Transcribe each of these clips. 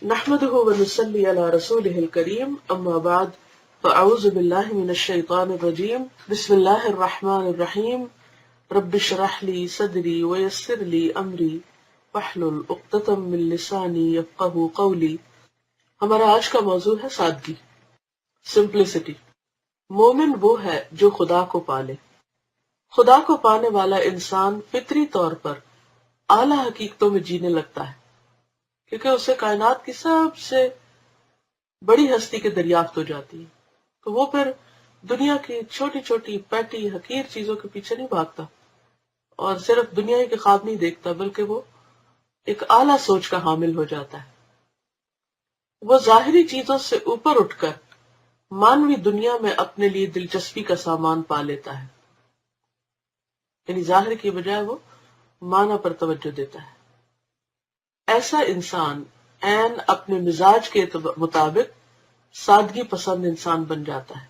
نحمده ونصلي على رسوله الكريم اما بعد فاعوذ بالله من الشيطان الرجيم بسم الله الرحمن الرحيم رب اشرح لي صدري ويسر لي امري واحلل عقدة من لساني يفقهوا قولي۔ ہمارا آج کا موضوع ہے سادگی، سمپلسٹی۔ مومن وہ ہے جو خدا کو پالے۔ خدا کو پانے والا انسان فطری طور پر اعلیٰ حقیقتوں میں جینے لگتا ہے، کیونکہ اسے کائنات کی سب سے بڑی ہستی کے دریافت ہو جاتی ہے، تو وہ پھر دنیا کی چھوٹی چھوٹی پیٹی حقیر چیزوں کے پیچھے نہیں بھاگتا اور صرف دنیا ہی کے خواب نہیں دیکھتا، بلکہ وہ ایک اعلیٰ سوچ کا حامل ہو جاتا ہے۔ وہ ظاہری چیزوں سے اوپر اٹھ کر مانوی دنیا میں اپنے لیے دلچسپی کا سامان پا لیتا ہے، یعنی ظاہر کی بجائے وہ معنی پر توجہ دیتا ہے۔ ایسا انسان عین اپنے مزاج کے مطابق سادگی پسند انسان بن جاتا ہے۔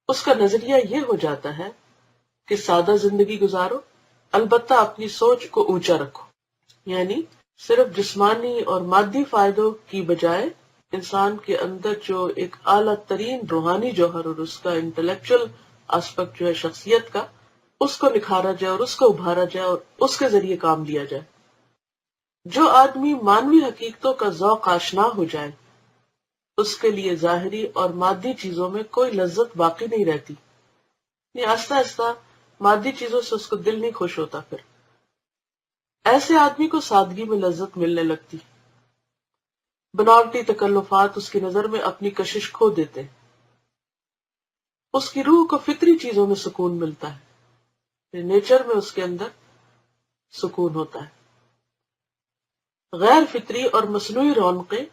اس کا نظریہ یہ ہو جاتا ہے کہ سادہ زندگی گزارو، البتہ اپنی سوچ کو اونچا رکھو، یعنی صرف جسمانی اور مادی فائدوں کی بجائے انسان کے اندر جو ایک اعلیٰ ترین روحانی جوہر اور اس کا انٹلیکچل آسپیکٹ جو ہے شخصیت کا، اس کو نکھارا جائے اور اس کو ابھارا جائے اور اس کے ذریعے کام لیا جائے۔ جو آدمی مانوی حقیقتوں کا ذوق آشنا ہو جائے، اس کے لیے ظاہری اور مادی چیزوں میں کوئی لذت باقی نہیں رہتی، یہ آہستہ آہستہ مادی چیزوں سے اس کو دل نہیں خوش ہوتا۔ پھر ایسے آدمی کو سادگی میں لذت ملنے لگتی، بناوٹی تکلفات اس کی نظر میں اپنی کشش کھو دیتے، اس کی روح کو فطری چیزوں میں سکون ملتا ہے، نیچر میں اس کے اندر سکون ہوتا ہے۔ غیر فطری اور مصنوعی رونقیں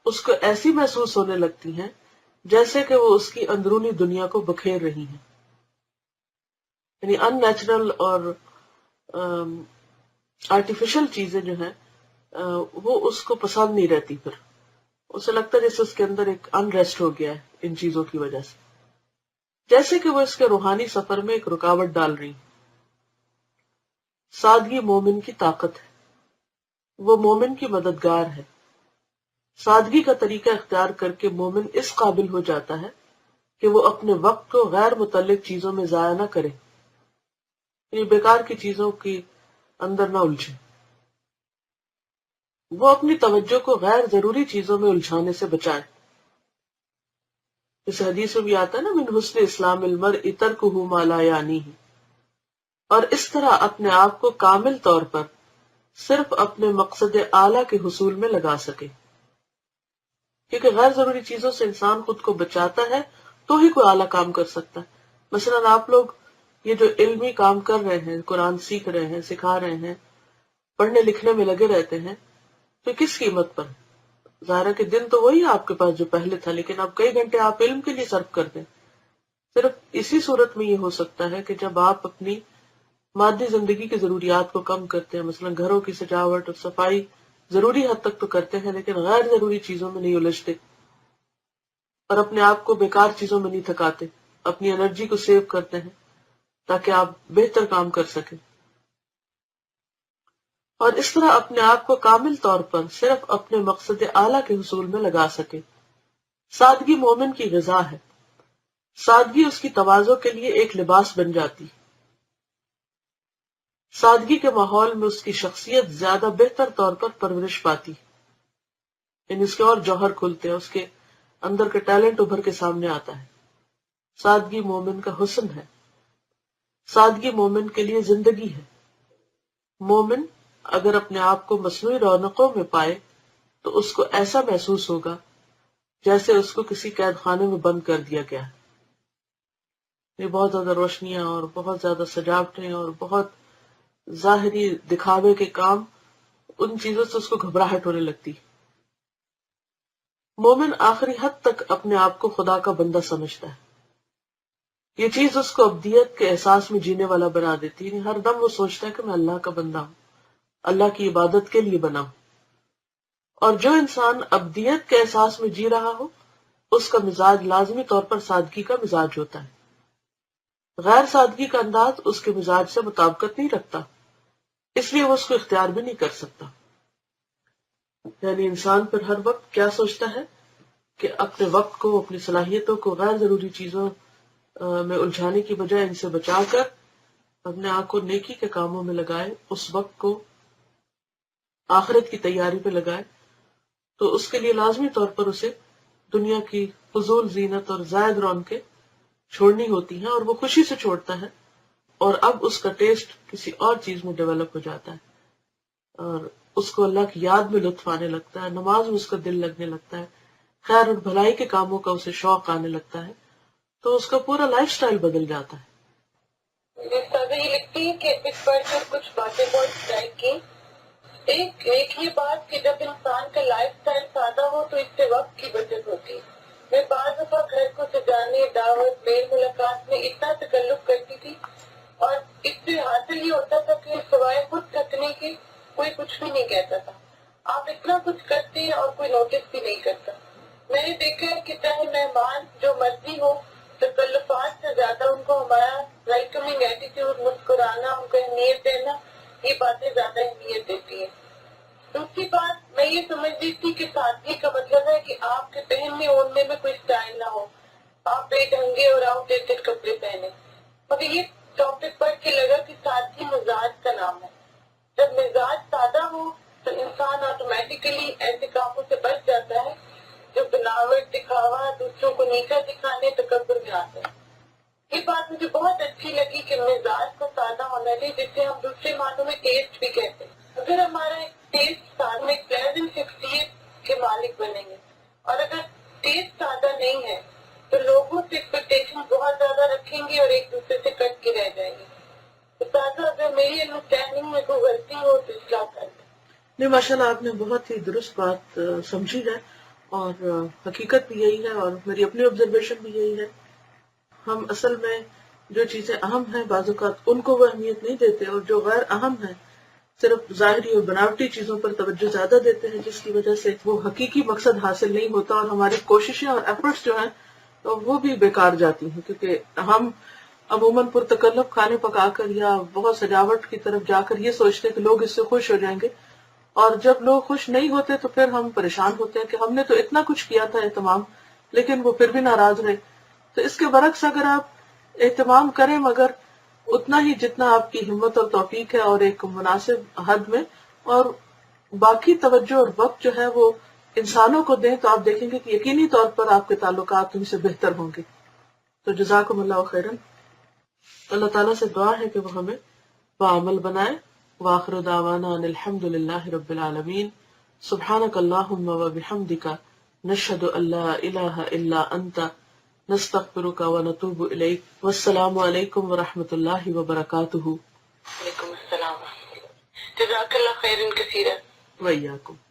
اس کو ایسی محسوس ہونے لگتی ہیں جیسے کہ وہ اس کی اندرونی دنیا کو بکھیر رہی ہیں، یعنی ان نیچرل اور آرٹیفیشل چیزیں جو ہیں وہ اس کو پسند نہیں رہتی، پھر اسے لگتا ہے جیسے اس کے اندر ایک انریسٹ ہو گیا ہے ان چیزوں کی وجہ سے، جیسے کہ وہ اس کے روحانی سفر میں ایک رکاوٹ ڈال رہی۔ سادگی مومن کی طاقت ہے، وہ مومن کی مددگار ہے۔ سادگی کا طریقہ اختیار کر کے مومن اس قابل ہو جاتا ہے کہ وہ اپنے وقت کو غیر متعلق چیزوں میں ضائع نہ کرے، یعنی بیکار کی چیزوں کے اندر نہ الجھے۔ وہ اپنی توجہ کو غیر ضروری چیزوں میں الجھانے سے بچائے۔ اس حدیث میں بھی آتا ہے نا، من حسن اسلام المرء ترکہ ما لا یعنیہ، اور اس طرح اپنے آپ کو کامل طور پر صرف اپنے مقصد اعلیٰ کے حصول میں لگا سکے، کیونکہ غیر ضروری چیزوں سے انسان خود کو بچاتا ہے تو ہی کوئی اعلیٰ کام کر سکتا ہے۔ مثلا آپ لوگ یہ جو علمی کام کر رہے ہیں، قرآن سیکھ رہے ہیں، سکھا رہے ہیں، پڑھنے لکھنے میں لگے رہتے ہیں، تو کس قیمت پر؟ ظاہر ہے کہ دن تو وہی آپ کے پاس جو پہلے تھا، لیکن اب کئی گھنٹے آپ علم کے لیے صرف کر دیں۔ صرف اسی صورت میں یہ ہو سکتا ہے کہ جب آپ اپنی مادی زندگی کی ضروریات کو کم کرتے ہیں، مثلا گھروں کی سجاوٹ اور صفائی ضروری حد تک تو کرتے ہیں، لیکن غیر ضروری چیزوں میں نہیں الجھتے اور اپنے آپ کو بیکار چیزوں میں نہیں تھکاتے، اپنی انرجی کو سیو کرتے ہیں تاکہ آپ بہتر کام کر سکیں، اور اس طرح اپنے آپ کو کامل طور پر صرف اپنے مقصد اعلیٰ کے حصول میں لگا سکے۔ سادگی مومن کی غذا ہے، سادگی اس کی تواضع کے لیے ایک لباس بن جاتی۔ سادگی کے ماحول میں اس کی شخصیت زیادہ بہتر طور پر پرورش پاتی، یعنی اس کے اور جوہر کھلتے ہیں، اس کے اندر کا ٹیلنٹ ابھر کے سامنے آتا ہے۔ سادگی مومن کا حسن ہے، سادگی مومن کے لیے زندگی ہے۔ مومن اگر اپنے آپ کو مصنوعی رونقوں میں پائے تو اس کو ایسا محسوس ہوگا جیسے اس کو کسی قید خانے میں بند کر دیا گیا ہے۔ یہ بہت زیادہ روشنیاں اور بہت زیادہ سجاوٹیں اور بہت ظاہری دکھاوے کے کام، ان چیزوں سے اس کو گھبراہٹ ہونے لگتی۔ مومن آخری حد تک اپنے آپ کو خدا کا بندہ سمجھتا ہے، یہ چیز اس کو ابدیت کے احساس میں جینے والا بنا دیتی ہے۔ ہر دم وہ سوچتا ہے کہ میں اللہ کا بندہ ہوں، اللہ کی عبادت کے لیے بنا ہوں۔ اور جو انسان ابدیت کے احساس میں جی رہا ہو، اس کا مزاج لازمی طور پر سادگی کا مزاج ہوتا ہے۔ غیر سادگی کا انداز اس کے مزاج سے مطابقت نہیں رکھتا، اس لیے وہ اس کو اختیار بھی نہیں کر سکتا۔ یعنی انسان پھر ہر وقت کیا سوچتا ہے کہ اپنے وقت کو، اپنی صلاحیتوں کو غیر ضروری چیزوں میں الجھانے کی بجائے ان سے بچا کر اپنے آپ کو نیکی کے کاموں میں لگائے، اس وقت کو آخرت کی تیاری پہ لگائے، تو اس کے لیے لازمی طور پر اسے دنیا کی فضول زینت اور زائد رونقیں چھوڑنی ہوتی ہیں، اور وہ خوشی سے چھوڑتا ہے، اور اب اس کا ٹیسٹ کسی اور چیز میں ڈیولپ ہو جاتا ہے، اور اس کو اللہ کی یاد میں لطف آنے لگتا ہے، نماز میں اس کا دل لگنے لگتا ہے، خیر اور بھلائی کے کاموں کا اسے شوق آنے لگتا ہے، تو اس کا پورا لائف سٹائل بدل جاتا ہے۔ سادہ یہ لکھتی ہے کہ اس پر جو کچھ باتیں بہت اسٹرائک کی، ایک یہ بات کہ جب انسان کا لائف سٹائل سادہ ہو تو اس سے وقت کی بچت ہوتی ہے۔ میں بعض دفعہ گھر کو سجانے، دعوت، میل ملاقات میں اتنا تکلف کرتی تھی، اور اس سے حاصل یہ ہوتا تھا کہ سوائے خود تھکنے کے کوئی کچھ بھی نہیں کہتا تھا۔ آپ اتنا کچھ کرتے ہیں اور کوئی نوٹس بھی نہیں کرتا۔ میں نے دیکھا ہے کہ چاہے مہمان جو مرضی ہو، تکلفات سے زیادہ ان کو ہمارا ویلکمنگ ایٹیٹیوڈ، مسکرانا، ان کو اہمیت دینا، یہ باتیں زیادہ اہمیت دیتی ہیں۔ دوسری بات میں یہ سمجھتی تھی کہ سادگی کا مطلب ہے کہ آپ کے پہننے اوڑھنے میں کوئی اسٹائل نہ ہو، آپ بے ڈھنگے اور آؤٹ ڈیٹڈ کپڑے پہنے۔ مگر یہ ٹاپک پڑھ کے لگا کہ سادگی مزاج کا نام ہے۔ جب مزاج سادہ ہو تو انسان آٹومیٹیکلی ایسے کاموں سے بچ جاتا ہے جو بناوٹ، دکھاوا، دوسروں کو نیچا دکھانے، تکبر میں آتے ہیں۔ یہ بات مجھے بہت اچھی لگی کہ مزاج کو سادہ ہونا چاہیے، جسے ہم دوسرے معنوں میں ٹیسٹ بھی کہتے ہیں۔ اگر ہمارا ٹیسٹ سادہ، ایک پلیزنٹ شخصیت کے مالک بنیں گے، اور اگر ٹیسٹ سادہ نہیں ہے تو لوگوں سے ایکسپیکٹیشن بہت زیادہ رکھیں گے اور ایک دوسرے سے کٹ کے رہ جائیں گے۔ استاذہ اگر میری انڈرسٹینڈنگ میں کوئی غلطی ہو تو اصلاح کر دیں۔ نہیں، ماشاء اللہ آپ نے بہت ہی درست بات سمجھی ہے، اور حقیقت بھی یہی ہے، اور میری اپنی آبزرویشن بھی یہی ہے۔ ہم اصل میں جو چیزیں اہم ہیں بعض اوقات ان کو وہ اہمیت نہیں دیتے، اور جو غیر اہم ہیں صرف ظاہری اور بناوٹی چیزوں پر توجہ زیادہ دیتے ہیں، جس کی وجہ سے وہ حقیقی مقصد حاصل نہیں ہوتا، اور ہماری کوششیں اور ایفرٹس جو ہیں تو وہ بھی بیکار جاتی ہیں، کیونکہ ہم عموماً پرتکلف کھانے پکا کر یا بہت سجاوٹ کی طرف جا کر یہ سوچتے ہیں کہ لوگ اس سے خوش ہو جائیں گے، اور جب لوگ خوش نہیں ہوتے تو پھر ہم پریشان ہوتے ہیں کہ ہم نے تو اتنا کچھ کیا تھا اہتمام، لیکن وہ پھر بھی ناراض رہے۔ تو اس کے برعکس اگر آپ اہتمام کریں مگر اتنا ہی جتنا آپ کی ہمت اور توفیق ہے، اور ایک مناسب حد میں، اور باقی توجہ اور وقت جو ہے وہ انسانوں کو دیں، تو آپ دیکھیں گے کہ یقینی طور پر آپ کے تعلقات ان سے بہتر ہوں گے۔ تو جزاکم اللہ خیرا۔ اللہ تعالیٰ سے دعا ہے کہ وہ ہمیں بعمل بنائے۔ وآخر دعوانا ان الحمد للہ رب العالمین۔ سبحانک اللہم وبحمدک، نشہد ان لا الہ الا انت، نستغفرک ونتوب الیک۔ والسلام علیکم ورحمۃ اللہ وبرکاتہ۔ وعلیکم السلام ورحمۃ اللہ۔ جزاک اللہ خیرا کثیرا۔ وإیاکم۔